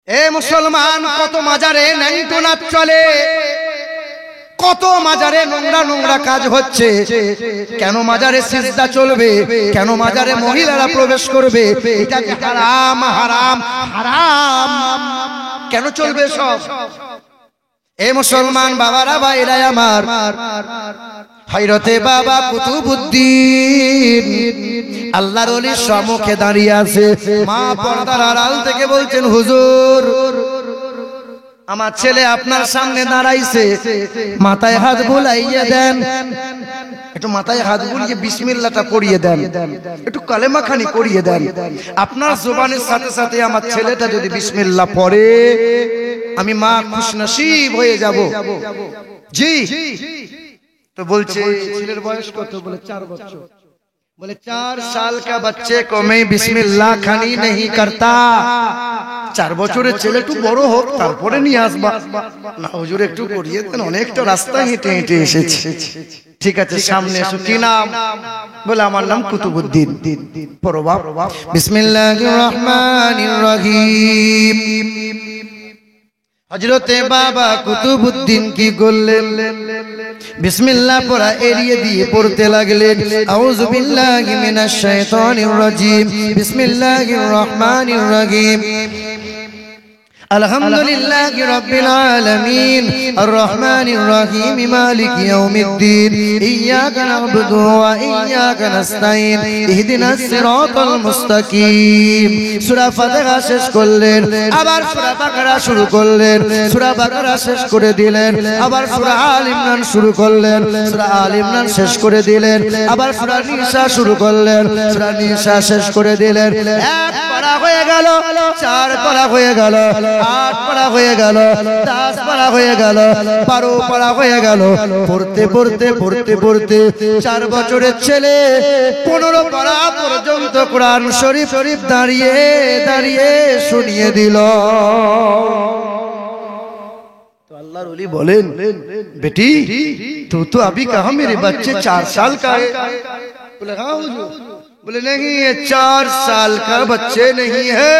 এ মুসলমান, কত মাজারে ন্যাংটো নাচ চলে, কত মাজারে নোংরা নোংরা কাজ হচ্ছে। কেন মাজারে সিজদা চলবে? কেন মাজারে মহিলারা প্রবেশ করবে? এটা কি হারাম? হারাম হারাম কেন চলবে সব? এ মুসলমান বাবারা, ভাইরা আমার, হযরতে বাবা কুতুবউদ্দিন আল্লাহর ওলির সম্মুখে দাঁড়িয়ে আছে। মা পর্দার আড়াল থেকে বলছেন, হুজুর, আমার ছেলে আপনার সামনে দাঁড়াইছে, মাথায় হাত বুলাইয়ে দেন, একটু মাথায় হাত বুলিয়ে বিসমিল্লাহটা পড়িয়ে দেন, একটু কালেমা খানি পড়িয়ে দেন। আপনার জবানের সাথে সাথে আমার ছেলেটা যদি বিসমিল্লাহ পড়ে, আমি মা খুশনসিব হয়ে যাব। জি। তো বলছে ছেলের বয়স কত? বলে 4 বছর। बोले 4 साल का बच्चे को मैं बिस्मिल्लाह खानी नहीं करता। 4 বছরের ছেলে একটু বড় হোক, তারপরে নিয়ে আসবা। না হুজুর, একটু করিয়ে দেন, অনেকটা রাস্তা হেঁটে হেঁটে এসেছে। ঠিক আছে, সামনে এসো। কি নাম? বলে আমার নাম কুতুবউদ্দিন। পড়ো বাবা। বিসমিল্লাহির রহমানির রহিম। হযরতে বাবা কুতুবউদ্দিন কি করলেন? বিসমিল্লাহ পড়া এড়িয়ে দিয়ে পড়তে লাগলেন, আউযু বিল্লাহি মিনাশ শাইতানির রাজীম, বিসমিল্লাহির রহমানির রহিম। আলহামদুলিল্লাহি রাব্বিল আলামিন, আর রহমানির রহিম, মালিকি ইয়াউমিদ্দিন, ইয়্যাকা না'বুদু ওয়া ইয়্যাকা নাস্তাঈন, ইহদিনাস সিরাতাল মুস্তাকিম। সূরা ফাতিহা শেষ করলেন, আবার সূরা বাকারা শুরু করলেন, সূরা বাকারা শেষ করে দিলেন, আবার সূরা আল ইমরান শুরু করলেন, সূরা আল ইমরান শেষ করে দিলেন, আবার সূরা নিসা শুরু করলেন, সূরা নিসা শেষ করে দিলেন। 1 পারা হয়ে গেল, 4 পারা হয়ে গেল, 8 পারা হয়ে গেল, 10 পারা হয়ে গেল, 12 পারা হয়ে গেল। পড়তে পড়তে পড়তে পড়তে 4 বছরের ছেলে 15 পারা পর্যন্ত কোরআন শরীফ দাঁড়িয়ে দাঁড়িয়ে শুনিয়ে দিল। तो अल्लाह रसूल बोलें, बेटी तू तो अभी कहा मेरे बच्चे 4 साल का है? बोले हाँ हुजूर। बोले नहीं, ये 4 साल का बच्चे नहीं है,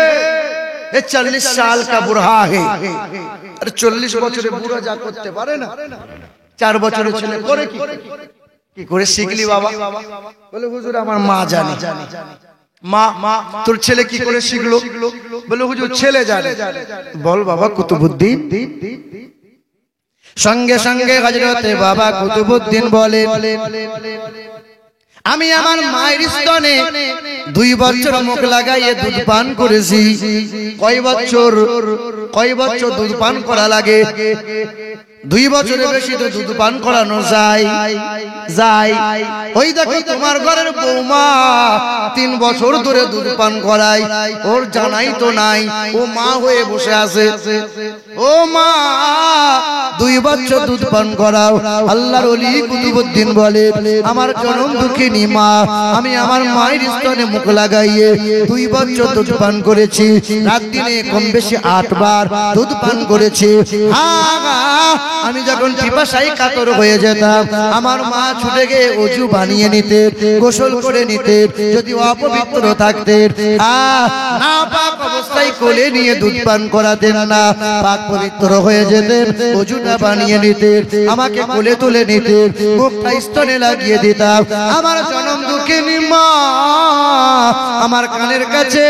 ये 40 साल का बुढ़ा है। अरे 40 বছরে বুড়া যা করতে পারে না, 4 বছরের ছেলে করে কি করে শিখলি বাবা? বলে হুজুর, আমার মা জানে। মা তোর ছেলে কি করে শিখলো? বলে হুজুর, ছেলে জানে। বল বাবা কুতুবউদ্দিন। সঙ্গে সঙ্গে হযরতে বাবা কুতুবউদ্দিন বলেন, আমি আমার মায়ের স্তনে 2 বছর মুখ লাগাইয়ে দুধ পান করেছি। কয় বছর দুধ পান করা লাগে? 2 বছরের বেশি তো দুধ পান করানো যায়। ওই দেখো তোমার ঘরের বৌমা 3 বছর ধরে দুধ পান করায়, ওর জানাই তো নাই, ও মা হয়ে বসে আছে। ও মা, 2 বছর দুধ পান করাও। আল্লাহর ওলি কুতুবউদ্দিন বলে, আমার জনম দুঃখিনী মা, আমি আমার মায়ের স্তনে মুখ লাগাইয়ে 2 বছর দুধ পান করেছি। রাত দিনে কম বেশি 8 বার দুধ পান করেছি। আমি যখন পিপাসায় কাতর হয়ে যেতাম, আমার মা ছুটে গিয়ে ওযু বানিয়ে নিতে, গোসল করে নিতে। যদি অপবিত্র থাকতেন, না পাক অবস্থায় কোলে নিয়ে দুধ পান করাতেন না, পাক পবিত্র হয়ে যেতেন, ওযুটা বানিয়ে নিতেন, আমাকে কোলে তুলে নিতেন, মুখটা স্তনে লাগিয়ে দিতাম। আমার জনম দুঃখিনী মা আমার কানের কাছে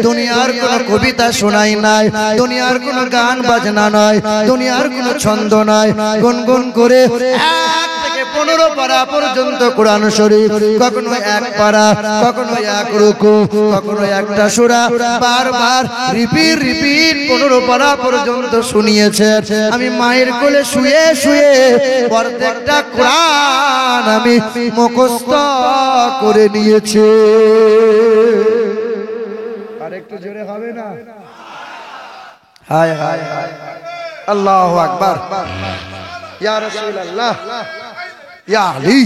দুনিয়ার কোন কবিতা শোনাই নাই, দুনিয়ার কোন গান বাজনা নয়, দুনিয়ার কোন ছন্দ নয়। গুনগুন করে 1 থেকে 15 পারা পর্যন্ত কোরআন শরীফ, কখনো 1 পারা, কখনো 1 রুকু, কখনো 1টা সূরা, বারবার রিপিট 15 পারা পর্যন্ত শুনিয়েছে। আমি মায়ের কোলে শুয়ে শুয়ে প্রত্যেকটা কোরআন আমি মুখস্থ করে নিয়েছি। আরেকটু জোরে হবে না? হায় হায় হায়, আল্লাহু আকবার। ইয়া রাসূলুল্লাহ, ইয়া আলী,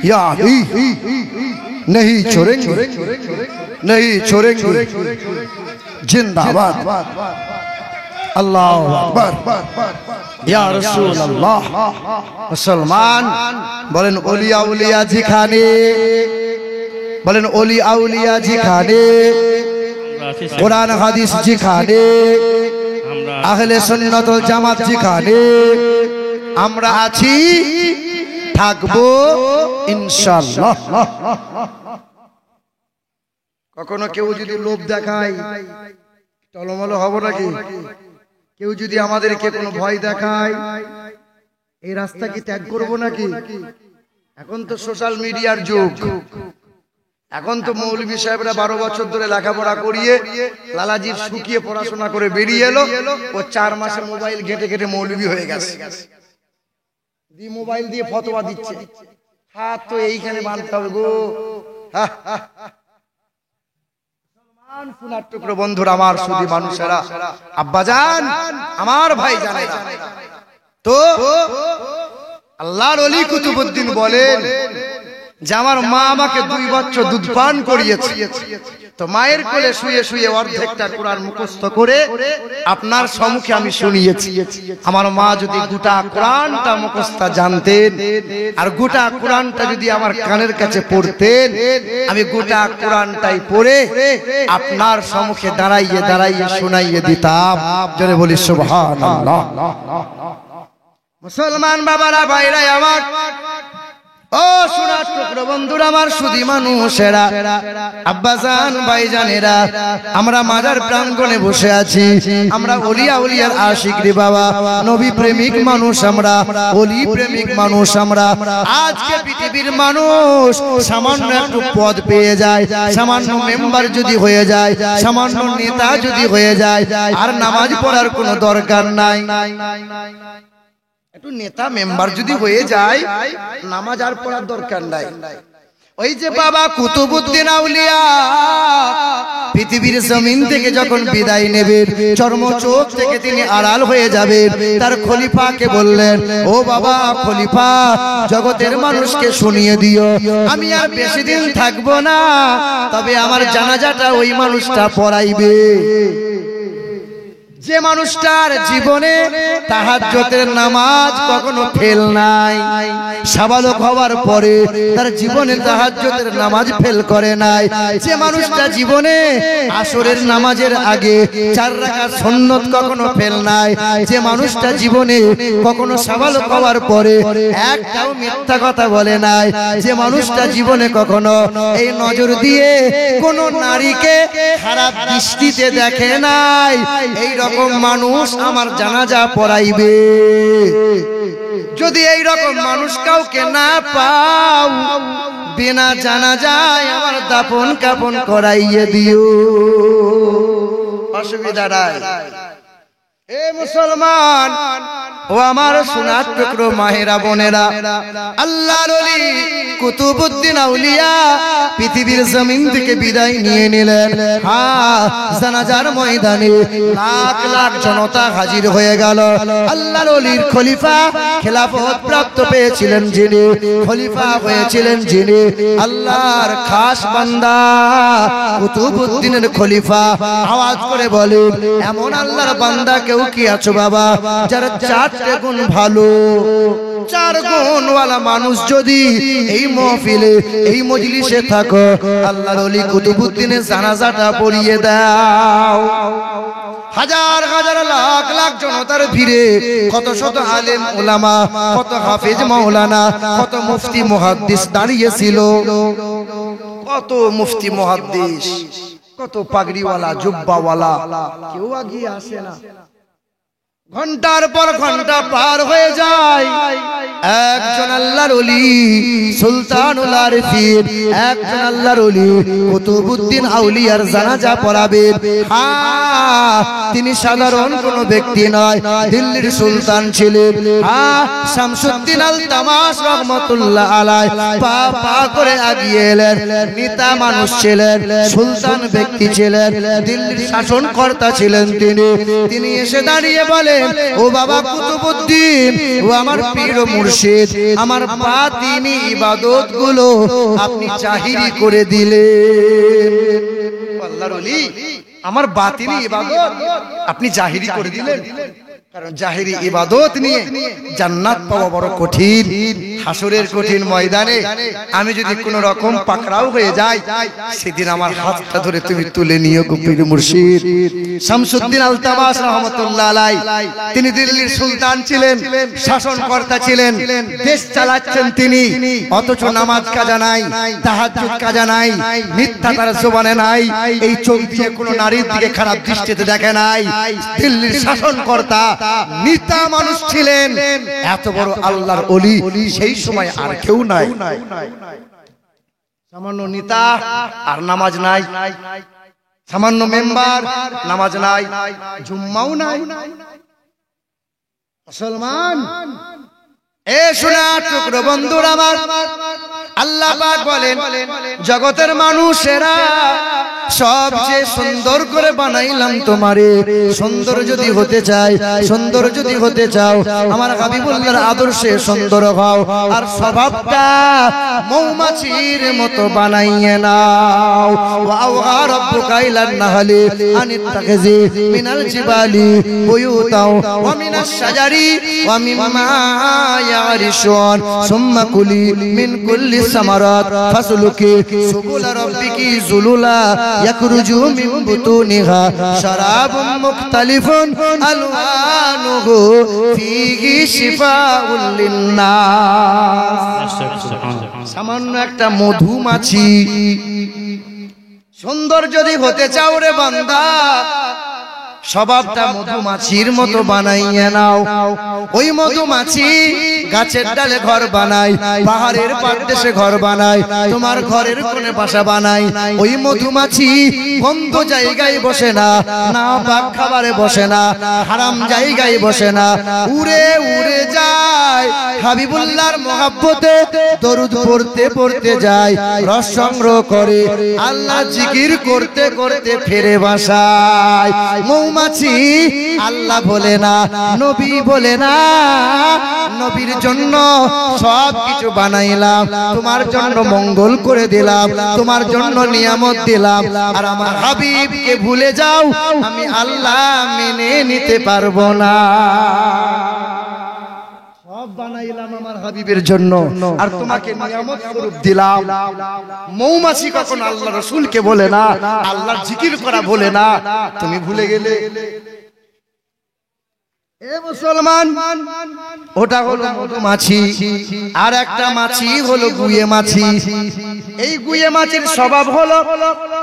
ইয়া আলী, नहीं छोड़ेंगे, नहीं छोड़ेंगे, जिंदाबाद, अल्लाहु अकबर, या रसूल अल्लाह। मुसलमान बोलें औलिया औलिया जी खाने, बोलें औलिया औलिया जी खाने, কোরআন হাদিস যেখানে, আহলে সুন্নাত ওয়াল জামাত যেখানে, আমরা আছি, থাকবো ইনশাআল্লাহ। কখনো কেউ যদি লোভ দেখায় টলমল হব নাকি? কেউ যদি আমাদেরকে কোনো ভয় দেখায় এই রাস্তা কি ত্যাগ করব নাকি? এখন তো সোশ্যাল মিডিয়ার যুগ, এখন তো মৌলভী সাহেবরা 12 বছর ধরে লেখাপড়া করিয়ে লালাজির শুকিয়ে পড়াশোনা করে বেরিয়ে এলো, ও 4 মাসে মোবাইল ঘেটে ঘেটে মৌলভী হয়ে গেছে, দিয়ে মোবাইল দিয়ে ফতোয়া দিচ্ছে। হাত তো এইখানে বাঁধতে হবে গো। সোনার টুকরো বন্ধুরা, আমার সুধী মানুষেরা, আব্বাজান, আমার ভাই জানেরা, তো আল্লাহর ওলি কুতুবউদ্দিন বলেন যে আমার মা আমাকে 2 বছর দুধ পান করিয়েছে, তো মায়ের কোলে শুয়ে শুয়ে অর্ধেকটা কোরআন মুখস্থ করে আপনার সম্মুখে আমি শুনিয়েছি। আমার মা যদি গোটা কোরআনটা মুখস্থ জানতেন আর গোটা কোরআনটা যদি আমার কানের কাছে পড়তেন, আমি গোটা কোরআনটাই পড়ে আপনার সম্মুখে দাঁড়াইয়ে দাঁড়াইয়ে শোনাইয়ে দিতাম। জোরে বলি সুবহানাল্লাহ। মুসলমান বাবারা, ভাইরা আমার, ও সোনার টুকরো বন্ধুরা, আমার সুধী মানুষেরা, আব্বাজান, ভাইজানেরা, আমরা মাজার প্রাঙ্গণে বসে আছি। আমরা ওলিয়া উলিয়ার আশিক রে বাবা, নবী প্রেমিক মানুষ, আমরা ওলি প্রেমিক মানুষ। আমরা আজকে পৃথিবীর মানুষ সামান্য একটু পদ পেয়ে যায়, সামান্য মেম্বার যদি হয়ে যায়, সামান্য নেতা যদি হয়ে যায়, আর নামাজ পড়ার কোনো দরকার নাই। একটু নেতা মেম্বার যদি হয়ে যায়, নামাজ আর পড়ার দরকার নাই। ওই যে বাবা কুতুবউদ্দিন আউলিয়া পৃথিবীর জমিন থেকে যখন বিদায় নেবেন, চর্মচোখ থেকে তিনি আড়াল হয়ে যাবেন, তার খলিফাকে বললেন, ও বাবা খলিফা, জগতের মানুষকে শুনিয়ে দিও, আমি আর বেশি দিন থাকবো না, তবে আমার জানাজাটা ওই মানুষটা পড়াইবে যে মানুষটার জীবনে তাহাজ্জুদের নামাজ কখনো ফেল নাই, সাবালক হওয়ার পরে তার জীবনে তাহাজ্জুদের নামাজ ফেল করে নাই, যে মানুষটা জীবনে আসরের নামাজের আগে 4 রাকাত সুন্নত কখনো ফেল নাই, যে মানুষটা জীবনে কখনো সাবালক হওয়ার পরে একটাও মিথ্যা কথা বলে নাই, যে মানুষটা জীবনে কখনো এই নজর দিয়ে কোন নারীকে খারাপ দৃষ্টিতে দেখে নাই, এই রকম মানুষ আমার জানাজা পড়াইবে। যদি এই রকম মানুষ কাউকে না পাও, বিনা জানাজায় আমার দাফন কাফন করাইয়ে দিও, অসুবিধা নাই। এ মুসলমান, ও আমার সোনার টুকরো মায়েরা বোনেরা, আল্লাহর ওলি কুতুবউদ্দিন আউলিয়া পৃথিবীর জমিন থেকে বিদায় নিয়ে নিলেন। হ্যাঁ, জানাজার ময়দানে লাখ লাখ জনতা হাজির হয়ে গেল। আল্লাহর ওলির খলিফা, খেলাফত প্রাপ্ত পেয়েছিলেন যিনি, খলিফা হয়েছিলেন যিনি, আল্লাহর খাস বান্দা কুতুবউদ্দিনের খলিফা। আওয়াজ করে বলেন, এমন আল্লাহর বান্দা কেউ কি আছো বাবা, যারা 4টে গুণ ভালো, 4 গুণওয়ালা মানুষ যদি এই মাহফিলে, এই মজলিসে থাকো, আল্লাহর ওলি কুতুবউদ্দিনের জানাজাটা পড়িয়ে দাও। হাজার হাজার লাখ লাখ জনতার ভিড়ে কত শত আলেম ওলামা, কত হাফেজ মাওলানা, কত মুফতি মুহাদ্দিস দাঁড়িয়ে ছিল, কত মুফতি মুহাদ্দিস, কত পাগড়িওয়ালা জুব্বাওয়ালা, কেউ আগিয়ে আসে না। ঘন্টার পর ঘন্টা পার হয়ে যায়, একজন আল্লাহর ওলি সুলতানুল আরিফিন, একজন আল্লাহর ওলি কুতুবউদ্দিন আউলিয়ার জানাজা পড়াবেন। হ্যাঁ, তিনি সাধারণ কোনো ব্যক্তি নয়, দিল্লির সুলতান ছিলেন। হ্যাঁ, শামসুদ্দিন আল তামাস রহমাতুল্লাহ আলাইহি পা পা করে আগিয়ে এলেন। নেতা মানুষ ছিলেন, সুলতান ব্যক্তি ছিলেন, দিল্লির শাসনকর্তা ছিলেন তিনি এসে দাঁড়িয়ে বলেন, ও বাবা কুতুবউদ্দিন, ও আমার পীর মুর্শিদ, আমার বাতিনি ইবাদত গুলো আপনি জাহিরি করে দিলেন। আল্লাহর ওলি, আমার বাতিনি ইবাদত আপনি জাহিরি করে দিলেন। কারণ জাহেরি ইবাদত নিয়ে জান্নাত পাওয়া বড় কঠিন। হাসরের কঠিন ময়দানে আমি যদি কোনো রকম পাকড়াও হয়ে যাই, সেদিন আমার হাতটা ধরে তুমি তুলে নিও গো পীর মুর্শিদ। শামসুদ্দিন আলতাবাস রাহমাতুল্লাহ আলাইহি, তিনি দিল্লির সুলতান ছিলেন, শাসনকর্তা ছিলেন, দেশ চালাচ্ছেন তিনি, অথচ নামাজ কাজা নাই, তাহাজ্জুদ কাজা নাই, মিথ্যা তার জবানে নাই, এই চোখ দিয়ে কোনো নারীর দিকে খারাপ দৃষ্টিতে দেখে নাই। দিল্লির শাসনকর্তা নেতা মানুষ ছিলেন, এত বড় আল্লাহর ওলি সেই সময় আর কেউ নাই। সামান্য নেতা আর নামাজ নাই, সামান্য মেম্বার নামাজ নাই, জুম্মাও নাই। মুসলমান এ শোনা টুকরো বন্ধুরা আমার, আল্লাহ পাক বলেন জগতের মানুষেরা সবচেয়ে সুন্দর করে বানাইলাম তোমারে। সুন্দর যদি হতে চাই, সুন্দর যদি হতে চাও, আমার হাবিবুল্লাহর আদর্শে সুন্দর হও, আর স্বভাবটা মৌমাছির মতো বানাইয়ে নাও। ওয়া রাব্বুকা ইলান নাহলি আনিত্তাখিজি মিনাল জিবালি বুয়ুতাও ওয়া মিনাশ শাজারি ওয়া মিম্মা ইয়ারিশুন সুম্মা কুলি মিন কুল্লি সামারাত ফাসলুকি সুবুলা রাব্বিকি যুলুলা ইয়াখরুজু মিন বুতুনিহা শারাবুম মুখতালিফুন আলওয়ানুহু ফীহি শিফাউল লিন্নাস। সামান্য একটা মধুমাছি, সুন্দর যদি হতে চাও রে বান্দা, স্বভাবটা মধুমাছির মতো বানাইয়ে নাও। ওই মধুমাছি গাছের ডালে ঘর বানায়, পাহাড়ের পাদদেশে ঘর বানায়, তোমার ঘরের কোণে বাসা বানায়। ওই মধুমাছি বন্ধ জায়গায় বসে না, না পাক খাবারে বসে না, হারাম জায়গায় বসে না, উড়ে উড়ে যায় হাবিবুল্লাহর মহব্বতে দরুদ পড়তে পড়তে যায়, রস সংগ্রহ করে, আল্লাহ জিকির করতে করতে ফিরে বাসায়। মৌমাছি আল্লাহ বলে না, নবী বলে না, নবীর জন্য সব কিছু বানাইলাম, তোমার জন্য মঙ্গল করে দিলাম, তোমার জন্য নিয়ামত দিলাম, আর আমার হাবিবকে ভুলে যাও, আমি আল্লাহ মেনে নিতে পারবো না। সব বানাইলাম আমার হাবিবের জন্য, আর তোমাকে নিয়ামত স্বরূপ দিলাম। মৌমাছি কখন আল্লাহ রাসূলকে বলে না, আল্লাহর জিকির করা বলে না, তুমি ভুলে গেলে। এ মুসলমান, ওটা হলো মধুমাছি, আর একটা মাছি হলো গুয়ে মাছি। এই গুয়ে মাছির স্বভাব হলো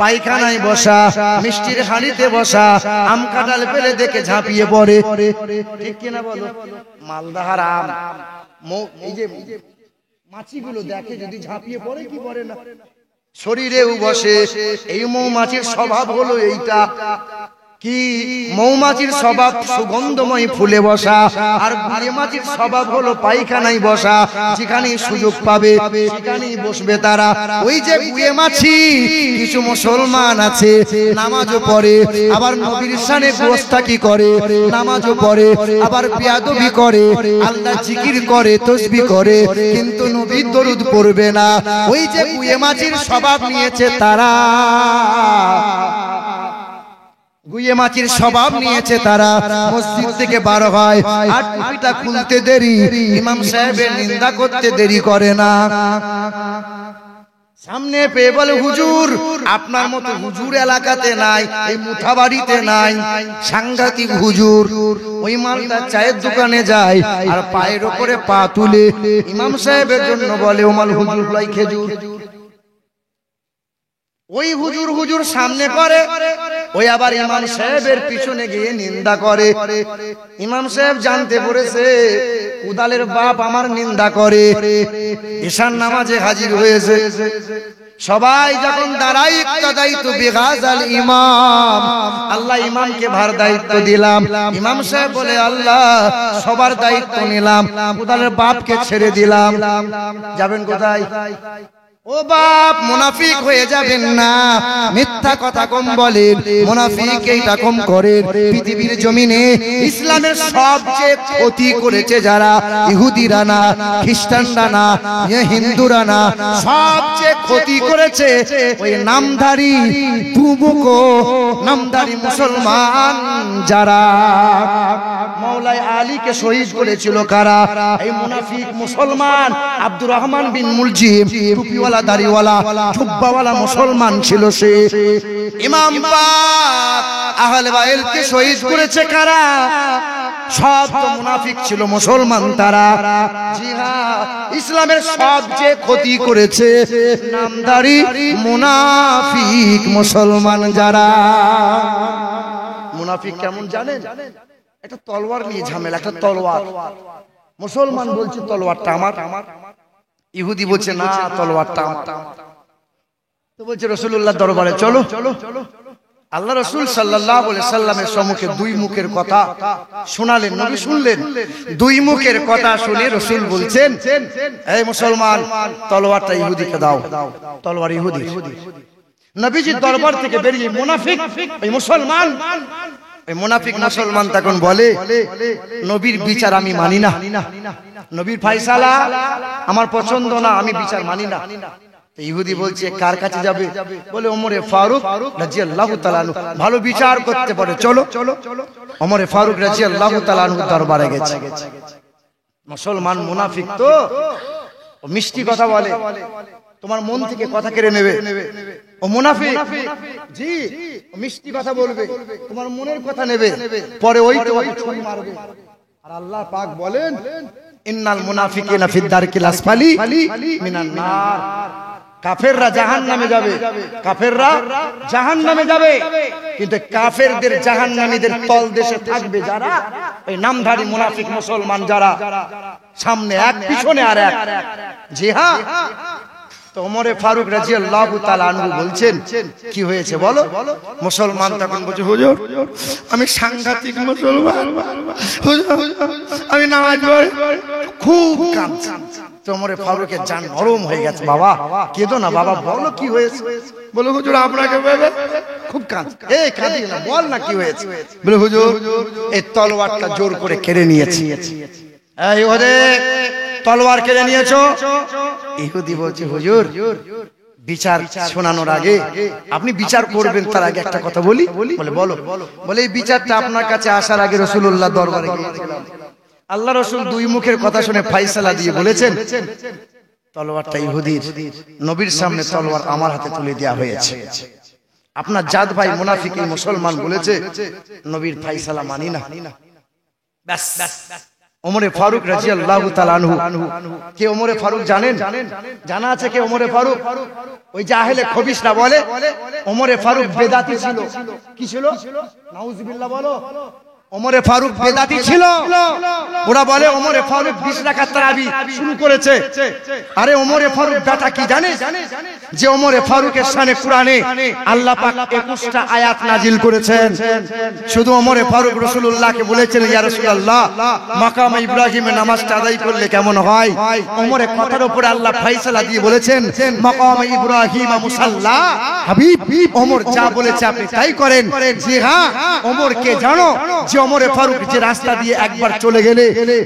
পায়খানায় বসা, মিষ্টির হাঁড়িতে বসা, আম কাঁঠাল পেলে দেখে ঝাঁপিয়ে পড়ে, ঠিক কিনা বলো? মালদাহার আম, এই যে মাছিগুলো দেখে যদি ঝাঁপিয়ে পড়ে কি পড়ে না, শরীরেও বসে। এই মৌমাছির স্বভাব হলো এইটা কি, মৌমাছির স্বভাব সুগন্ধময় ফুলে বসা, আর গুয়ে মাছির স্বভাব হলো পায়খানায় বসা, যেখানেই সুযোগ পাবে সেখানেই বসবে তারা। ওই যে গুয়ে মাছি, কিছু মুসলমান আছে নামাজও পড়ে, আবার নবীর শানে গোস্তাকি করে, নামাজও পড়ে, আবার বেয়াদবি করে, আল্লাহ জিকির করে, তাসবিহ করে, কিন্তু নবীর দরুদ পড়বে না। ওই যে গুয়ে মাছির স্বভাব নিয়েছে তারা, গুয়ে মাছির স্বভাব নিয়েছে তারা, মসজিদ থেকে বার হয় আর টুপিটা খুলতে দেরি, ইমাম সাহেবের নিন্দা করতে দেরি করে না। সামনে পেয়ে বলে হুজুর, আপনার মতো হুজুর এলাকাতে নাই, এই মুথাবাড়িতে নাই, সাংঘাতিক হুজুর। ওই মালটা চায়ের দোকানে যায় আর পায়ের উপরে পা তুলে ইমাম সাহেবের জন্য বলে ওমাল হুজুর লাই খেজুর। ওই হুজুর হুজুর সামনে করে, ওই আবার ইমাম সাহেবের পিছনে গিয়ে নিন্দা করে। ইমাম সাহেব জানতে পেরেছে উদালের বাপ আমার নিন্দা করে, ঈশান নামাজে হাজির হয়েছে। সবাই যখন দাঁড়াই ইক্তাদাইতু বিগাজাল ইমাম, আল্লাহ ইমামকে ভার দায়িত্ব দিলাম। ইমাম সাহেব বলে আল্লাহ সবার দায়িত্ব নিলাম, উদালের বাপকে ছেড়ে দিলাম। যাবেন কোথায়? ও বাপ মুনাফিক হয়ে যাবেন না, মিথ্যা কথা কম বলেন, মুনাফিক এইটা কম করেন। পৃথিবীর জমিনে ইসলামের সবচেয়ে ক্ষতি করেছে যারা, ইহুদিরা না, খ্রিস্টানরা না, হিন্দুরা না, সবচেয়ে ক্ষতি করেছে ওই নামধারী দুমুখ নামধারী মুসলমান যারা। মাওলাই আলীকে শহীদ করেছিল কারা? এই মুনাফিক মুসলমান। আব্দুর রহমান বিন মুলজিম টুপিওয়ালা দাড়িওয়ালা জুব্বাওয়ালা মুসলমান ছিল সে। ইমাম পাক আহলে বাইতকে শহীদ করেছে কারা? সব তো মুনাফিক ছিল, মুসলমান তারা। জি হ্যাঁ, ইসলামের সবচেয়ে ক্ষতি করেছে নামধারী মুনাফিক মুসলমান যারা। মুনাফিক কেমন জানেন? একটা তলোয়ার নিয়ে ঝামেলা, একটা তলোয়ার। মুসলমান বলছে তলোয়ারটা আমার, ইহুদি বলছে না তলোয়ারটা আমার। তো বলছে রাসূলুল্লাহ দরবারে চলো। আল্লাহ রাসূল সাল্লাল্লাহু আলাইহি সাল্লামের সম্মুখে দুই মুখের কথা শোনালেন, নবী শুনলেন। দুই মুখের কথা শুনে রাসূল বলছেন, এই মুসলমান তলোয়ারটা ইহুদিকে দাও। তলোয়ার ইহুদি। নবীজির দরবার থেকে বেরিয়ে মুনাফিক এই মুসলমান, এই মুনাফিক মুসলমান তখন বলে, নবীর বিচার আমি মানি না, নবীর ফয়সালা আমার পছন্দ না, আমি বিচার মানি না। ইহুদি বলছে কার কাছে যাবে? বলে ওমরে ফারুক রাদিয়াল্লাহু তাআলা আনহু ভালো বিচার করতে পারে, চলো। ওমরে ফারুক রাদিয়াল্লাহু তাআলা আনহু দরবারে গেছে। মুসলমান মুনাফিক তো ও মিষ্টি কথা বলে, তোমার মন থেকে কথা কেড়ে নেবে। ও মুনাফিক, জি ও মিষ্টি কথা বলবে, তোমার মনের কথা নেবে, পরে ওই তোমাকে ছুরি মারবে। আর আল্লাহ পাক বলেন, ইন্নাল মুনাফিকিনা ফিদ দারকিল আসফালি মিনান নার। কাফেররা জাহান্নামে যাবে, কাফেররা জাহান্নামে যাবে, কিন্তু কাফেরদের জাহান্নামীদের তলদেশে থাকবে যারা, এই নামধারী মুনাফিক মুসলমান যারা, সামনে এক পিছনে আর এক। জি হ্যাঁ। তো ওমরে ফারুক রাদিয়াল্লাহু তাআলা আনহু বলছেন, কি হয়েছে বলো? মুসলমান তখন বলছে, হুজুর আমি সাংঘাতিক মুসলমান, হুজুর আমি নামাজ পড়ি, খুব কাঁদছি। তো ওমরে ফারুকের জান নরম হয়ে গেছে। বাবা কেঁদো না বাবা, বলো কি হয়েছে? বলে হুজুর আপনাকে খুব কাঁদছি। এই কাঁদিয়ে না, বল না কি হয়েছে? বলে হুজুর এই তলোয়ারটা জোর করে কেড়ে নিয়েছি। এই ওরে তলোয়ার কেড়ে নিয়েছো? ইহুদি বলছে, হুজুর বিচার শোনানোর আগে আপনি বিচার করবেন, তার আগে একটা কথা বলি। বলে বলো। বলে এই বিচারটা আপনার কাছে আসার আগে রাসূলুল্লাহ দরবারে গিয়েছিলাম। আল্লাহ রাসূল দুই মুখের কথা শুনে ফয়সালা দিয়ে বলেছেন, তলোয়ারটা ইহুদির, নবীর সামনে তলোয়ার আমার হাতে তুলে দেওয়া হয়েছে। আপনার জাত ভাই মুনাফিক এই মুসলমান বলেছে নবীর ফয়সালা মানি না। ব্যাস। ওমরে ফারুক রাদিয়াল্লাহু তাআলা আনহু, কে ওমরে ফারুক জানেন? জানা আছে কে ওমরে ফারুক? ওই জাহেলে খবিসরা বলে ওমরে ফারুক বেদাতি ছিল। কি ছিল? নাউজুবিল্লাহ বলো। ওমরে ফারুক বেদাতি ছিল। ওরা বলে ওমরে ফারুক 20 রাকাত তারাবি শুরু করেছে। আরে ওমরে ফারুক বেটা কি জানে? যে ওমরে ফারুকের শানে কুরআনে আল্লাহ পাক 21টা আয়াত নাজিল করেছেন। শুধু ওমরে ফারুক রাসূলুল্লাহকে বলেছেন, ইয়া রাসূলুল্লাহ মাকাম ইব্রাহিমে নামাজটা আদায় করলে কেমন হয়? ওমরে কথার উপরে আল্লাহ ফয়সালা দিয়ে বলেছেন, মাকাম ইব্রাহিম মুসাল্লা। হাবিব ওমর যা বলেছে আপনি তাই করেন। জি হ্যাঁ, ওমরকে জানো যে ওমরে ফারুক যে রাস্তা দিয়ে একবার চলে গেলে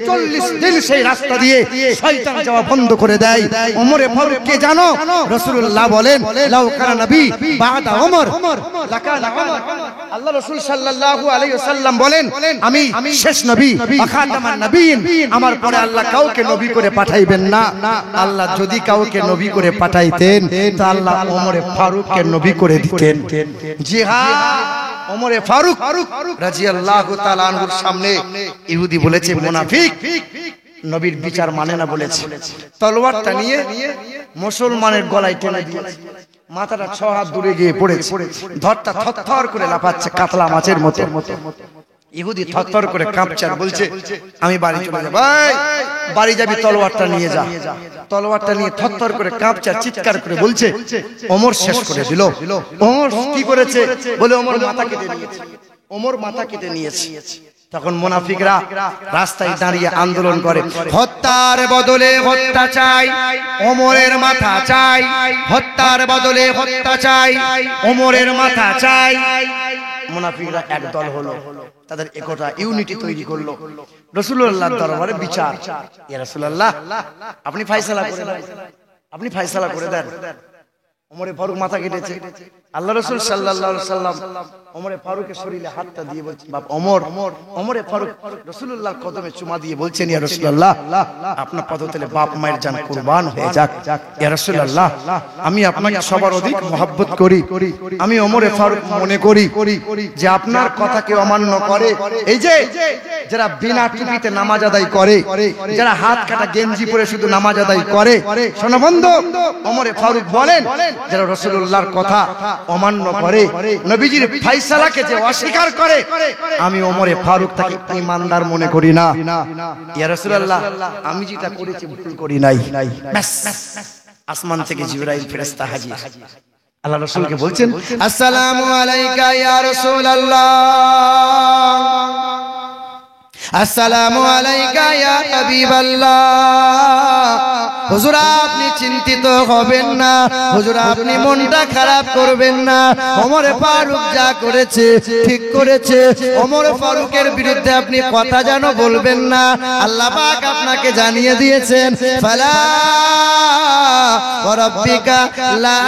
40 দিন সেই রাস্তা দিয়ে শয়তান যাওয়া বন্ধ করে দেয়। ওমরে ফারুক কে জানো? রাসূলুল্লাহ বলেন, লাউ কানা নবী বাদা ওমর লাকানা ওমর। আল্লাহ রাসূল সাল্লাল্লাহু আলাইহি ওয়াসাল্লাম বলেন, আমি শেষ নবী, খাতামান নবীন, আমার পরে আল্লাহ কাউকে নবী করে পাঠাইবেন না। আল্লাহ যদি কাউকে নবী করে পাঠাইতেন তা আল্লাহ ওমরে ফারুককে নবী করে দিতেন। জি হ্যাঁ, ওমরে ফারুক রাদিয়াল্লাহু তাআলা আনহুর সামনে ইহুদি বলেছে মুনাফিক, নবীর বিচার মানে না বলেছে। তলোয়ারটা নিয়ে মুসলমানের গলায় টেনে দিয়েছে। মাথাটা 6 হাত দূরে গিয়ে পড়েছে। ধরটা থরথর করে লাফাচ্ছে কাতলা মাছের মতো। ইহুদি থরথর করে কাঁপছে আর বলছে, আমি বাড়ি চলে যাব। ভাই বাড়ি যাবি, তলোয়ারটা নিয়ে যা। তলোয়ারটা নিয়ে থরথর করে কাঁপছে আর চিৎকার করে বলছে, ওমর শেষ করে দিল। ওমর কি করেছে? বলে ওমর মাথা কেটে নিয়েছে। ওমর মাথা কেটে নিয়েছে। তখন মুনাফিকরা রাস্তায় দাঁড়িয়ে আন্দোলন করে, হত্যার বদলে হত্যা চাই, ওমরের মাথা চাই, হত্যার বদলে হত্যা চাই, ওমরের মাথা চাই। মুনাফিকরা একদল হলো, তাদের একটা ইউনিটি তৈরি করলো, রাসূলুল্লাহর দরবারে বিচার, ইয়া রাসূলুল্লাহ আপনি ফয়সালা করে দেন, আপনি ফয়সালা করে দেন। ওমরে ফারুক মাথা কেটেছে, আল্লাহ রাসূল সাল্লাল্লাহু আলাইহি সাল্লাম ওমরে ফারুকের শরীরে হাতটা দিয়ে বলছেন, বাপ ওমর, ওমরে ফারুক রাসূলুল্লাহর কদমে চুমা দিয়ে বলছেন, ইয়া রাসূলুল্লাহ আপনার পদতলে বাপ মায়ের জান কুরবান হয়ে যাক। ইয়া রাসূলুল্লাহ আমি আপনাকে সবার অধিক মহব্বত করি, আমি ওমরে ফারুক মনে করি যে আপনার কথা কেউ অমান্য করে, এই যে যারা বিনা টুপিতে নামাজ আদায় করে, যারা হাত কাটা গেঞ্জি পরে শুধু নামাজ আদায় করে, শোনো বন্ধু, ওমরে ফারুক বলেন যারা রাসূলুল্লাহর কথা অমান্য করে, নবীজির ফয়সালাকে যে অস্বীকার করে, আমি ওমরে ফারুক তাকে ঈমানদার মনে করি না। ইয়া রাসূলুল্লাহ আমি যেটা করেছি ভুল করি নাই। ব্যাস আসমান থেকে জিবরাইল ফেরেশতা হাজির, আল্লাহ রাসূলকে বলছেন, আসসালামু আলাইকা ইয়া রাসূলুল্লাহ, আসসালামু আলাইকা ইয়া হাবিবাল্লাহ। হুজুর আপনি চিন্তিত হবেন না, হুজুর আপনি মনটা খারাপ করবেন না, ওমরে ফারুক যা করেছে ঠিক করেছে, ওমরে ফারুকের বিরুদ্ধে আপনি কথা যেন বলবেন না, আল্লাহ পাক আপনাকে জানিয়ে দিয়েছেন, ফালা ওয়া রাব্বিকা লা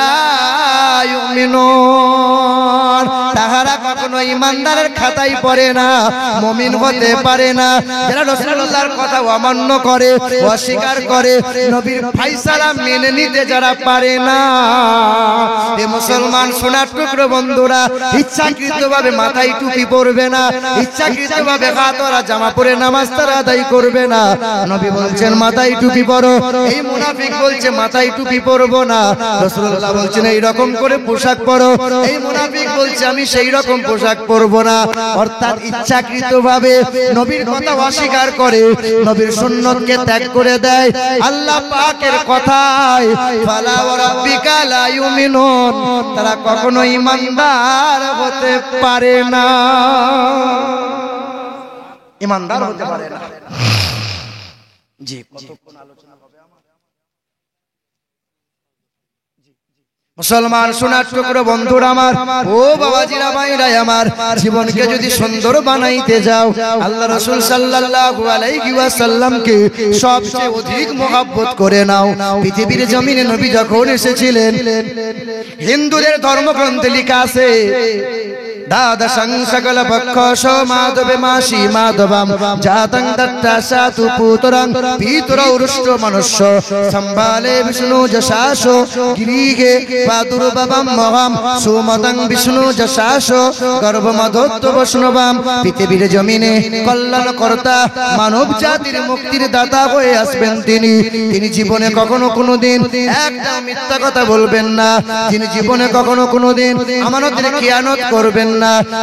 ইউমিনুন, তাহারা কখনো ঈমানদারের খাতায় পড়ে না, মুমিন হতে পারে না। যারা রাসূলুল্লাহর কথা অমান্য করে, অস্বীকার করে, নবীর ফয়সালা মেনে নিতে যারা পারে না, এ মুসলমান সোনার টুকরো বন্ধুরা ইচ্ছাকৃতভাবে মাথায় টুপি পরবে না, ইচ্ছাকৃতভাবে হাতওয়ালা জামা পরে নামাজ তারা আদায় করবে না। নবী বলছেন মাথায় টুপি পরো, এই মুনাফিক বলছে মাথায় টুপি পরবো না, রাসূলুল্লাহ বলছেন এই রকম করে পোশাক পরো, এই মুনাফিক বলছে আমি সেই রকম পোশাক পরবো না। অর্থাৎ ইচ্ছাকৃতভাবে নবীর কথা অস্বীকার করে, নবীর সুন্নতকে ত্যাগ করে দেয়। আল্লাহ পাকের কথায় ফালা ওয়া রাব্বিকা লা ইউমিনুন, তারা কখনো ঈমানদার হতে পারে না, ঈমানদার হতে পারে না। জি কতক্ষণ আলোচনা হবে আমার? মুসলমান সোনার টুকরো বন্ধুরা আমার, ও বাবাজিরা ভাইরা আমার, জীবনকে যদি সুন্দর বানাইতে যাও, আল্লাহ রাসূল সাল্লাল্লাহু আলাইহি ওয়াসাল্লামকে সবচেয়ে অধিক মহব্বত করে নাও। পৃথিবীর জমিনে নবী যখন এসেছিলেন, হিন্দুদের ধর্মগ্রন্থে লেখা আছে, দাদা সংসকল পক্ষ মাধবে মাসি মাধবাম জাতং দত্তাসাতু পুতরং পিতরৌরুষ্ট মনুষ্য সম্ভালে বিষ্ণু যশাস গিরিহে পাদুর্ববম মহাম সুমতং বিষ্ণু যশাস গর্ভমধোত্ত বৈষ্ণবাম। পৃথিবীর জমিনে কল্যাণ কর্তা, মানব জাতির মুক্তির দাতা হয়ে আসবেন তিনি। তিনি জীবনে কখনো কোনোদিন একটা মিথ্যা কথা বলবেন না, তিনি জীবনে কখনো কোনোদিন আমানতের খিয়ানত করবেন না।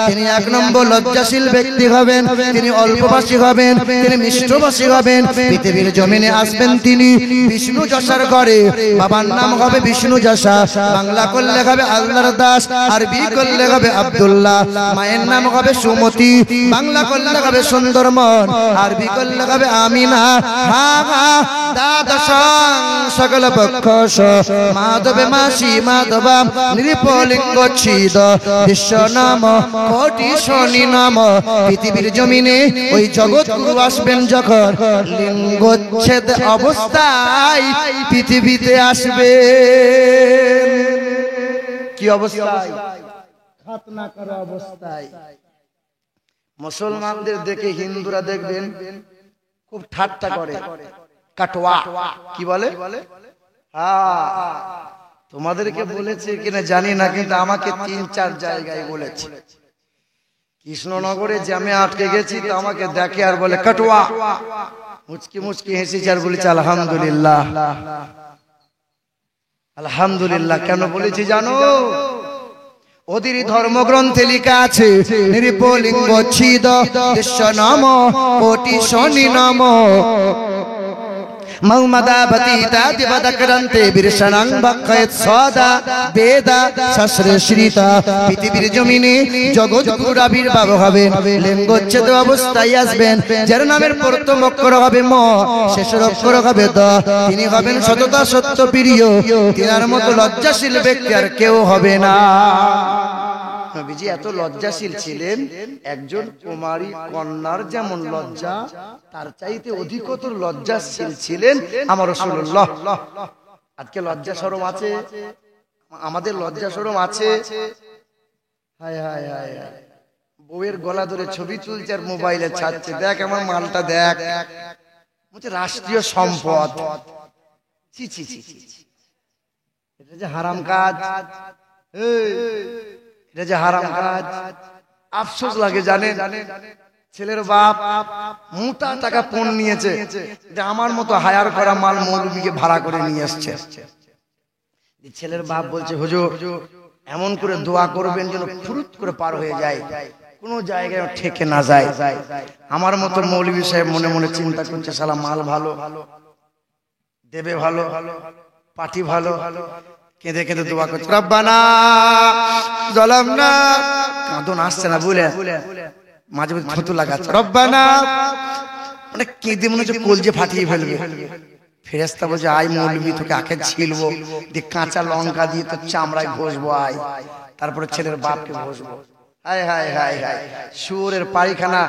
তিনি এক নম্বর লজ্জাশীল ব্যক্তি হবেন, তিনি অল্পভাষী হবেন, তিনি মিষ্টভাষী হবেন। পৃথিবীর জমিনে আসবেন তিনি বিষ্ণু যশার ঘরে, বাবার নাম হবে বিষ্ণু যশা, বাংলা করলে হবে আল্লাহর দাস, আরবি করলে হবে আব্দুল্লাহ, মায়ের নাম হবে সুমতি, বাংলা করলে হবে সুন্দরমন, আরবি করলে হবে আমিনা। হা হা দাদা সকল পক্ষ মাধবে মাসি মাধবাম নৃপলিঙ্গ ছিদ বিশ্ব নাম কোটি শনি নাম। পৃথিবীর জমিনে ওই জগৎগুরু আসবেন যখন, লিঙ্গচ্ছেদ অবস্থায় পৃথিবীতে আসবে। কি অবস্থায়? খাতনা করা অবস্থায়। মুসলমানদের দেখে হিন্দুরা দেখবেন খুব ঠাট্টা করে, কাটওয়া কি বলে? তোমাদেরকে বলেছে কিনা জানি না, কিন্তু আমাকে ৩-৪ জায়গায় বলেছে। কৃষ্ণনগরে জ্যামে আটকে গেছি, তো আমাকে দেখে আর বলে কাটওয়া, মুচকি মুচকি হেসেছি আর বলেছি আলহামদুলিল্লাহ। আলহামদুলিল্লাহ কেন বলেছি জানো? ওদের ধর্মগ্রন্থে লেখা আছে, নৃপলিঙ্গ ছিদ বিশ্ব নাম কোটি শনি নাম। মাউমাদা বাতিতা দিবাদাকরান্তে বিরশানাং বাক্কায়াত সাদা বেদা শাস্ত্রে শ্রীতা পৃথিবীর জমিনে জগৎগুরুর আবির্ভাব হবেন লিঙ্গচ্ছেদ অবস্থায় আসবেন যার নামের প্রথম অক্ষর হবে ম শেষের অক্ষর হবে দ তিনি হবেন সততা সত্য প্রিয় তিনার মতো লজ্জাশীল ব্যক্তি আর কেউ হবে না নবীজি এত লজ্জাশীল ছিলেন একজন কুমারী কন্যার যেমন লজ্জা তার চাইতে অধিকতর লজ্জাশীল ছিলেন আমার রাসূলুল্লাহ আজকে লজ্জা শরম আছে আমাদের লজ্জা শরম আছে হায় হায় হায় বউয়ের গলা ধরে ছবি তুলছে আর মোবাইলে ছাড়ছে দেখ আমার মালটা দেখ বলছে রাষ্ট্রীয় সম্পদ ছি ছি ছি এটা যে হারাম কাজ এটা যে হারাম কাজ আফসোস লাগে জানেন ছেলের বাপ মোটা টাকা পণ নিয়েছে যে আমার মতো হায়ার করা মাল মৌলবীকে ভাড়া করে নিয়ে আসছে ছেলের বাপ বলছে হুজুর এমন করে দোয়া করবেন যেন ফুরুত করে পার হয়ে যায় কোন জায়গায় ঠেকে না যায় আমার মতো মৌলবী সাহেব মনে মনে চিন্তা করছে শালা মাল ভালো দেবে ভালো পার্টি ভালো কেঁদে কেঁদে দোয়া করছে রব্বানা যালামনা কাঁদন আসছে না বলে মাঝে মাঝে থুতু লাগাচ্ছে রব্বানা মানে কেঁদে মনে হচ্ছে কলজে ফাটিয়ে ফেলবে ফেরেশতা বলছে আয় মৌলবী তোকে আঁখে ছিলবো দিয়ে কাঁচা লঙ্কা দিয়ে তোর চামড়ায় ঘষবো আয় তারপরে ছেলের বাপকে ঘষবো হায় হায় হায় হায় শুয়োরের পায়খানা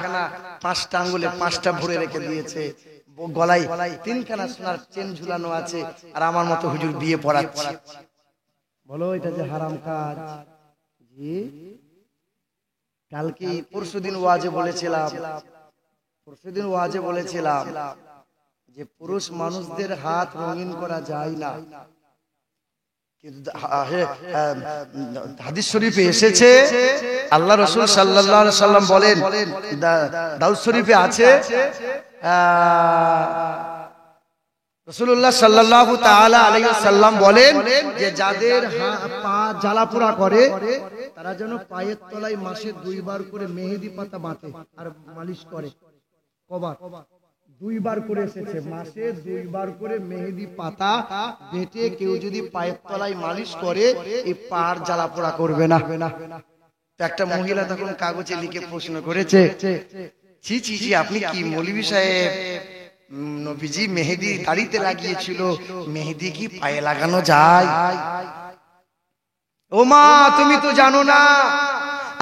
5টা আঙ্গুলে 5টা ভরে রেখে দিয়েছে গলায় 3খানা সোনার চেন ঝুলানো আছে আর আমার মতো হুজুর বিয়ে পড়াচ্ছে বলো এটা যে হারাম কাজ জি কালকে পরশুদিন ওয়াজে বলেছিলাম যে পুরুষ মানুষদের হাত রঙিন করা যায় না কিন্তু হাদিস শরীফে এসেছে আল্লাহ রাসূল সাল্লাল্লাহু আলাইহি সাল্লাম বলেন দাউদ শরীফে আছে রাসূলুল্লাহ সাল্লাল্লাহু তাআলা আলাইহি ওয়াসাল্লাম বলেন যে যাদের পা জ্বালাপোড়া করে তারা যেন পায়ের তলায় মাসে 2 বার করে মেহেদি পাতা বাঁধে আর মালিশ করে কবার 2 বার করে এসেছে মাসে 2 বার করে মেহেদি পাতা বেটে কেউ যদি পায়ের তলায় মালিশ করে এই পার জ্বালাপোড়া করবে না একটা মহিলা তখন কাগজে লিখে প্রশ্ন করেছে ছি ছি ছি আপনি কি মৌলভী সাহেব নবীজি মেহেদি দাড়িতে লাগিয়েছিল মেহেদি কি পায়ে লাগানো যায় ও মা তুমি তো জানো না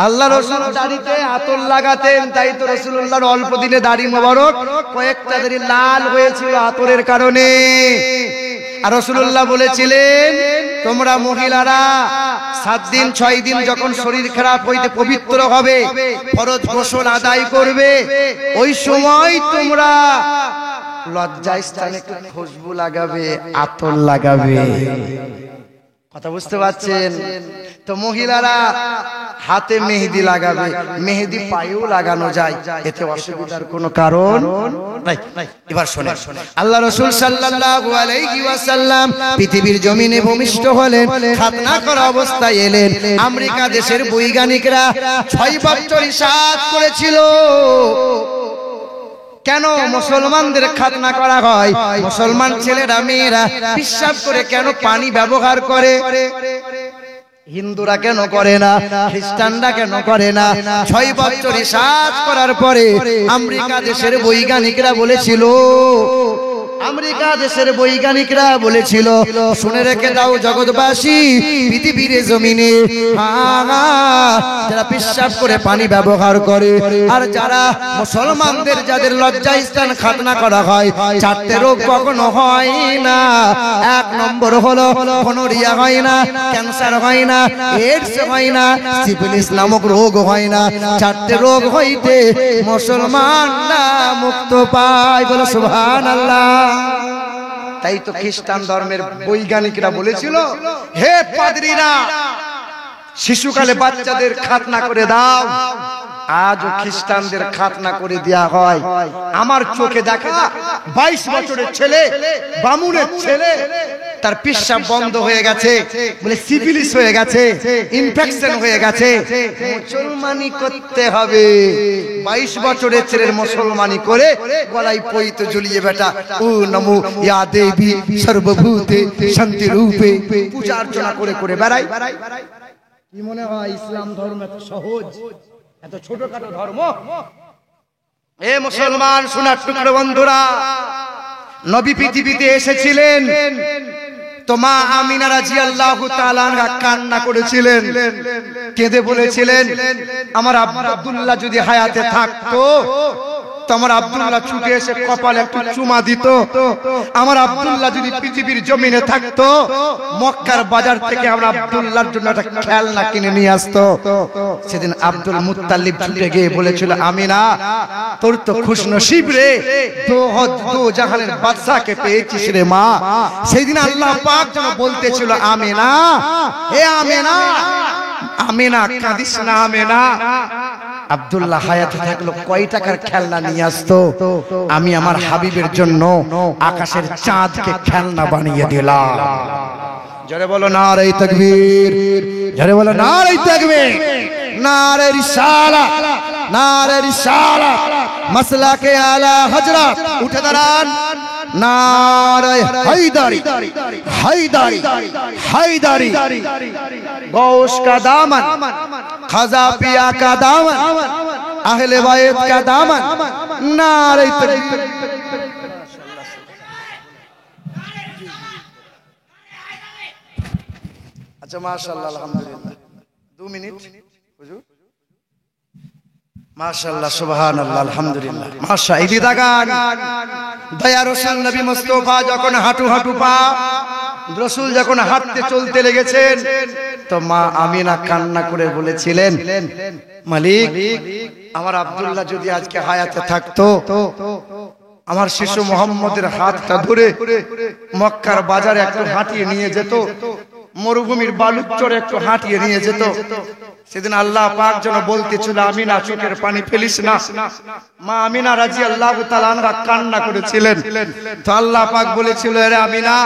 আল্লাহ রাসূল দাড়িতে আতর লাগাতেন তাই তো রাসূলুল্লাহর অল্প দিনে দাড়ি মোবারক কয়েকটা দাড়ি লাল হয়েছিল আতরের কারণে আর রাসূলুল্লাহ বলেছিলেন তোমরা মহিলারা 7 দিন 6 দিন যখন শরীর খারাপ হইতে পবিত্র হবে ফরজ গোসল আদায় করবে ওই সময় তোমরা লজ্জা স্থানে খুশবু লাগাবে আতর লাগাবে কথা বুঝতে পারছেন তো মহিলারা হাতে মেহেদি লাগাবে মেহেদি পায়েও লাগানো যায় এতে অসুবিধার কোনো কারণ নাই এবার শুনুন আল্লাহ রাসূল সাল্লাল্লাহু আলাইহি ওয়াসাল্লাম পৃথিবীর জমিনে ভূমিষ্ঠ হলেন খাতনা করা অবস্থায় এলেন আমেরিকা দেশের বৈজ্ঞানিকরা 6 বছর রিসার্চ করেছিল কেন মুসলমানদের খাতনা করা হয় মুসলমান ছেলেরা মেয়েরা বিশ্বাস করে কেন পানি ব্যবহার করে হিন্দুরা কেন করে না খ্রিস্টানরা কেন করে না 6 বছর রিসার্চ করার পরে আমেরিকা দেশের বৈজ্ঞানিকরা বলেছিল শুনে রেখে দাও জগৎবাসী পৃথিবীর জমিনে যারা বিশ্বাস করে পানি ব্যবহার করে আর যারা মুসলমানদের যাদের লজ্জা স্থান খাতনা করা হয় 4টে রোগ কখনো হয় না 1 নম্বর হলো গনোরিয়া হয় না ক্যান্সার হয় না এইডস হয় না সিফিলিস নামক রোগ হয় না 4টে রোগ হইতে মুসলমানরা মুক্ত পায় বলো সুবহানাল্লাহ তাই তো খ্রিস্টান ধর্মের বৈজ্ঞানিকরা বলেছিল হে পাদ্রীরা শিশুকালে বাচ্চাদের খাতনা করে দাও আজও খ্রিস্টানদের খাতনা করে দেয়া হয় আমার চোখে দেখা 22 বছরের ছেলে বামুনের ছেলে তার পেশাব বন্ধ হয়ে গেছে, বলে সিফিলিস হয়ে গেছে, ইনফেকশন হয়ে গেছে, মুসলমানি করতে হবে। 22 বছরের ছেলের মুসলমানি করে গলায় পৈত ঝুলিয়ে বেটা ও নমো ইয়া দেবী সর্বভূতে শান্তি রূপে পূজা অর্চনা করে করে বেড়াই। কি মনে হয় ইসলাম ধর্ম এত সহজ, এত ছোটখাটো ধর্ম? এ মুসলমান সোনার টুকরো বন্ধুরা, নবী পৃথিবীতে এসেছিলেন তো মা আমিনা রাদিয়াল্লাহু তাআলা আনহা কান্না করেছিলেন, কেঁদে বলেছিলেন আমার আব্দুল্লাহ যদি হায়াতে থাকতো তো আমার আব্দুল্লাহ ছুটে এসে কপালে একটু চুমা দিত, আমার আব্দুল্লাহ যদি পৃথিবীর জমিনে থাকতো মক্কার বাজার থেকে আমরা আব্দুল্লাহর জন্য একটা খেলনা কিনে নিয়ে আসতো। সেদিন আব্দুল মুত্তালিব ছুটে গিয়ে বলেছিল আমিনা তোর তো খুশনসিব রে, দো জাহানের বাদশাকে পেয়েছিস রে মা। সেদিন আল্লাহ পাক যেন বলতেছিল আমিনা, হে আমিনা, আমিনা কাঁদিস না আমিনা। আব্দুল্লাহ হায়াতে থাকলো কয় টাকার খেলনা নিয়ে আসতো, আমি আমার হাবিবের জন্য আকাশের চাঁদকে খেলনা বানিয়ে দিলাম। জোরে বলো নারে তাকবীর, জোরে বলো নারে তাকবীর, নারে রিসালাত, নারে রিসালাত, মাসলাকে আলা হযরত। উঠে দাঁড়ান, নারে হায়দারি, হায়দারি, হায়দারি, গৌস কা দামন, খাজা পিয়া কা দামন, আহলে বাইত কা দামন, নারে তাকবীর। আচ্ছা মাশাআল্লাহ, আলহামদুলিল্লাহ। 2 মিনিট হুজুর। মাশাআল্লাহ, সুবহানাল্লাহ, আলহামদুলিল্লাহ, মাশাআল্লাহ। ঈদা গান দয়া রাসূল নবী মুস্তাফা যখন হাঁটু হাঁটু পা রাসূল যখন হাঁটতে চলতে লেগেছেন তো মা আমিনা কান্না করে বলেছিলেন মালিক আমার আব্দুল্লাহ যদি আজকে হায়াতে থাকতো আমার শিশু মুহাম্মদের হাতটা ধরে মক্কার বাজারে একটু হাঁটিয়ে নিয়ে যেত, মরুভূমির বালুর চরে একটু হাঁটিয়ে নিয়ে যেত। সেদিন আল্লাহ পাক যেন বলতেছিল আমিনা চোখের পানি ফেলিস না। মা আমিনা রাদিয়াল্লাহু তাআলা আনহা কান্না করেছিলেন, তো আল্লাহ পাক বলেছিল আরে আমিনা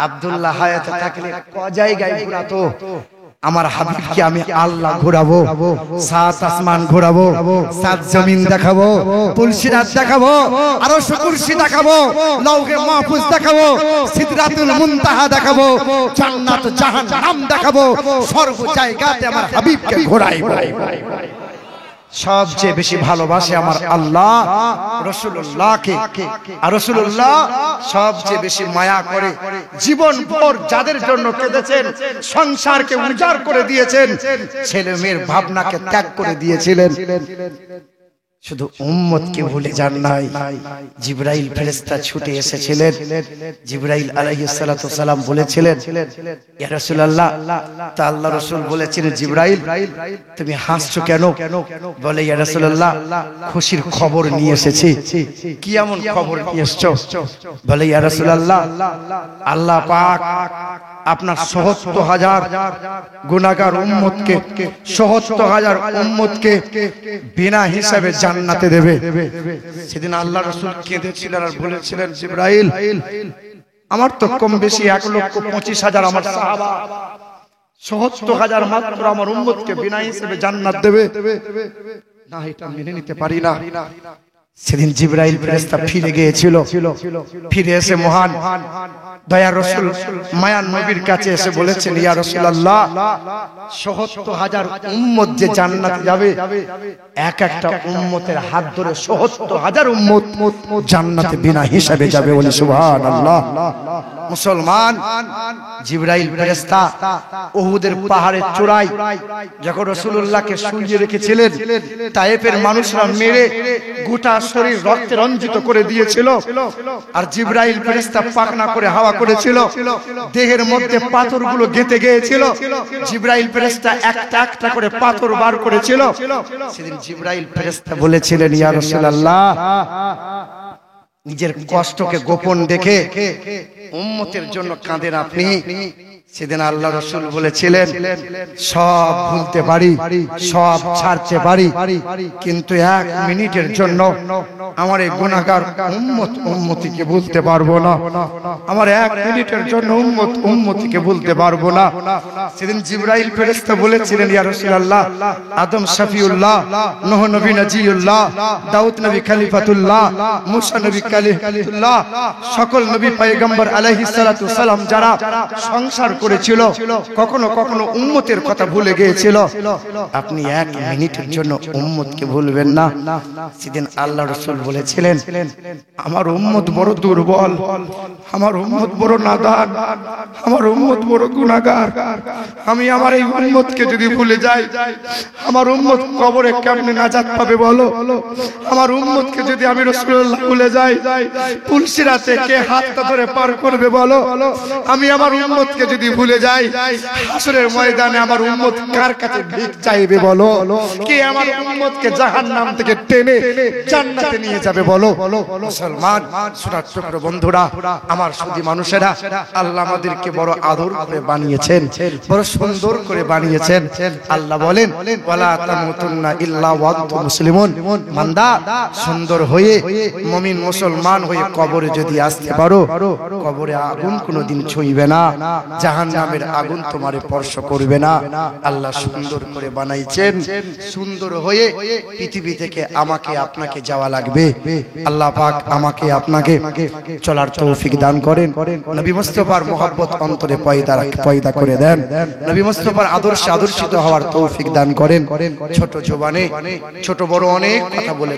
আব্দুল্লাহ হায়াতে থাকলে ক জায়গায় ঘোরাতো, আমার হাবিবকে আমি আল্লাহ ঘোরাবো, 7 আসমান ঘোরাবো, 7 জমিন দেখাবো, তুলসিরাত দেখাবো, আরশ কুরসি দেখাবো, লৌহে মাহফুজ দেখাবো, সিদরাতুল মুনতাহা দেখাবো, জান্নাত জাহান্নাম দেখাবো, সর্ব জায়গাতে আমার হাবিবকে ঘোরাইবো। সবচেয়ে বেশি ভালোবাসে আমার আল্লাহ রাসূলুল্লাহকে, আর রাসূলুল্লাহ সবচেয়ে বেশি মায়া করে। জীবন ভর যাদের জন্য কেঁদেছেন, সংসারকে উজাড় করে দিয়েছেন, ছেলে মেয়ের ভাবনাকে ত্যাগ করে দিয়েছিলেন, শুধু উম্মতকে ভুলে যান নাই। জিবরাইল ফেরেশতা ছুটে এসেছিলেন, জিবরাইল আলাইহিস সালাতু সালাম বলেছিলেন ইয়া রাসূলুল্লাহ, তা আল্লাহ রাসূল বলেছিলেন জিবরাইল তুমি হাসছো কেন? বলে ইয়া রাসূলুল্লাহ খুশির খবর নিয়ে এসেছি। কি এমন খবর নিয়ে এসেছো? বলে ইয়া রাসূলুল্লাহ আল্লাহ পাক আপনার ৭৭,০০০ গুনাহগার উম্মতকে, ৭৭,০০০ উম্মতকে বিনা হিসাবে জান্নাতে দেবে। সেদিন আল্লাহ রাসূল কেঁদেছিলেন আর বলেছিলেন জিবরাইল আমার তো কম বেশি ১,২৫,০০০ আমার সাহাবা, ৭৭,০০০ মাত্র আমার উম্মতকে বিনা হিসাবে জান্নাত দেবে না, এটা মেনে নিতে পারি না। সেদিন জিবরাইল ফেরেশতা ফিরে গিয়েছিল, ফিরে এসে মহান দয়ার রাসূল মায়ান নবীর কাছে এসে বলেছেন ইয়া রাসূলুল্লাহ ৭৭,০০০ উম্মত যে জান্নাতে যাবে, এক একটা উম্মতের হাত ধরে ৭৭,০০০ উম্মত জান্নাতে বিনা হিসাবে যাবে। বলি সুবহানাল্লাহ। মুসলমান জিবরাইল ফেরেশতা উহুদের পাহাড়ের চূড়ায় যখন রাসূলুল্লাহকে শুইয়ে রেখেছিলেন, তায়েফের মানুষরা মেরে গোটা শরীর রক্তে রঞ্জিত করে দিয়েছিল, আর জিবরাইল ফেরেশতা পাখনা করে হাওয়া করেছিল, দেহের মধ্যে পাথরগুলো গেঁথে গিয়েছিল, জিবরাইল ফেরেশতা একটা একটা করে পাথর বার করেছিল। সেদিন জিবরাইল ফেরেশতা বলেছিলেন ইয়া রাসূলুল্লাহ নিজের কষ্টকে গোপন দেখে উম্মতের জন্য কাঁদেন আপনি, সেদিন আল্লাহ রাসূল বলেছিলেন সব ভুলতে পারি, সব ছাড়তে পারি, কিন্তু এক মিনিটের জন্য আমার এই গুনাহগার উম্মতিকে ভুলতে পারবো না। আমার এক মিনিটের জন্য উম্মতিকে ভুলতে পারবো না। সেদিন জিবরাইল ফেরেশতা বলেছিলেন, ইয়া রাসূলুল্লাহ, আদম শফিউল্লাহ, নূহ নবী নজিউল্লাহ, দাউদ নবী খলিফাতুল্লাহ, মুসা নবী কালিমুল্লাহ, সকল নবী পয়গম্বর আলাইহিস সালাতু সালাম যারা সংসার করেছিল, কখনো কখনো উম্মতের কথা ভুলে গিয়েছিল, আপনি এক মিনিটের জন্য উম্মতকে ভুলবেন না। সেদিন আল্লাহ রাসূল বলেছিলেন, আমার উম্মত বড় দুর্বল, আমার উম্মত বড় নাদান, আমার উম্মত বড় গুনাহগার। আমি আমার এই উম্মতকে যদি ভুলে যাই, আমার উম্মত কবরে কেমনে নাজাত পাবে বলো? আমার উম্মতকে যদি আমি রাসূলুল্লাহ ভুলে যাই, পুলসিরাতে কে হাতটা ধরে পার করবে বলো? আমি আমার উম্মতকে যদি ভুলে যাই, হাসরের ময়দানে আমার উম্মত কার কাছে ভিক চাইবে বলো? কে আমার উম্মতকে জাহান্নাম থেকে টেনে জান্নাতে নিয়ে যাবে বলো? মুসলমান সুরাত টুকরো বন্ধুরা, আমার সুধী মানুষেরা, আল্লাহ আমাদেরকে বড় আদর করে বানিয়েছেন, বড় সুন্দর করে বানিয়েছেন। আল্লাহ বলেন, ওয়ালা তামুতুন্না ইল্লা ওয়া আনতুম মুসলিমুন। বান্দা সুন্দর হয়ে মুমিন মুসলমান হয়ে কবরে যদি আসতে পারো, কবরে আগুন কোনোদিন ছুঁইবে না, জাহান্নামের আগুন তোমারে স্পর্শ করবে না। আল্লাহ সুন্দর করে বানাইছেন, সুন্দর হয়ে পৃথিবী থেকে আমাকে আপনাকে যাওয়া লাগবে। আল্লাহ পাক আমাকে আপনাকে চলার তৌফিক দান করেন। নবী মুস্তাফার মহব্বত অন্তরে পয়দা করে দেন। নবী মুস্তাফার আদর্শে আদর্শিত হওয়ার তৌফিক দান করেন। ছোট জবানে ছোট বড় অনেক কথা বলে